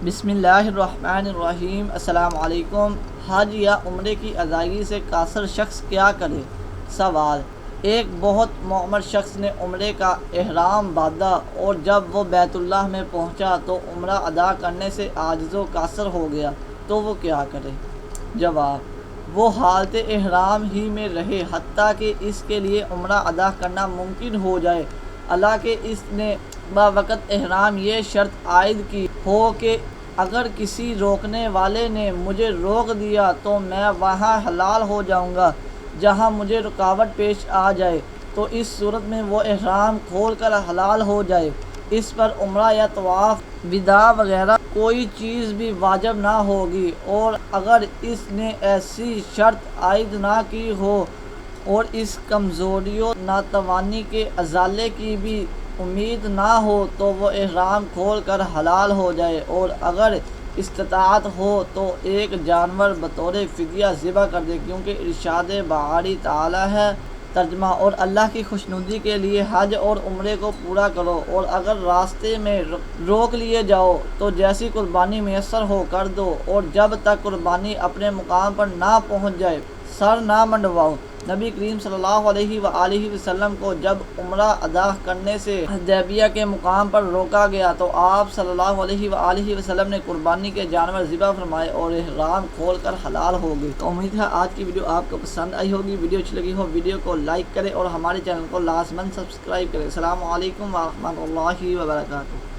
بسم اللہ الرحمن الرحیم۔ السلام علیکم۔ حج یا عمرے کی ادائیگی سے قاصر شخص کیا کرے؟ سوال: ایک بہت معمر شخص نے عمرے کا احرام باندھا اور جب وہ بیت اللہ میں پہنچا تو عمرہ ادا کرنے سے عاجز و قاصر ہو گیا تو وہ کیا کرے؟ جواب: وہ حالت احرام ہی میں رہے حتیٰ کہ اس کے لیے عمرہ ادا کرنا ممکن ہو جائے، حالانکہ اس نے باوقت احرام یہ شرط عائد کی ہو کہ اگر کسی روکنے والے نے مجھے روک دیا تو میں وہاں حلال ہو جاؤں گا جہاں مجھے رکاوٹ پیش آ جائے، تو اس صورت میں وہ احرام کھول کر حلال ہو جائے۔ اس پر عمرہ یا طواف وداع وغیرہ کوئی چیز بھی واجب نہ ہوگی، اور اگر اس نے ایسی شرط عائد نہ کی ہو اور اس کمزوری و ناتوانی کے ازالے کی بھی امید نہ ہو تو وہ احرام کھول کر حلال ہو جائے، اور اگر استطاعت ہو تو ایک جانور بطور فدیہ ذبح کر دے، کیونکہ ارشاد باری تعالیٰ ہے ترجمہ: اور اللہ کی خوشنودی کے لیے حج اور عمرے کو پورا کرو، اور اگر راستے میں روک لیے جاؤ تو جیسی قربانی میسر ہو کر دو، اور جب تک قربانی اپنے مقام پر نہ پہنچ جائے سر نہ منڈواؤ۔ نبی کریم صلی اللہ علیہ وآلہ وسلم کو جب عمرہ ادا کرنے سے حدیبیہ کے مقام پر روکا گیا تو آپ صلی اللہ علیہ وآلہ وسلم نے قربانی کے جانور ذبح فرمائے اور احرام کھول کر حلال ہو گئے۔ تو امید ہے آج کی ویڈیو آپ کو پسند آئی ہوگی۔ ویڈیو اچھی لگی ہو ویڈیو کو لائک کریں اور ہمارے چینل کو لازماً سبسکرائب کریں۔ السلام علیکم ورحمۃ اللہ وبرکاتہ۔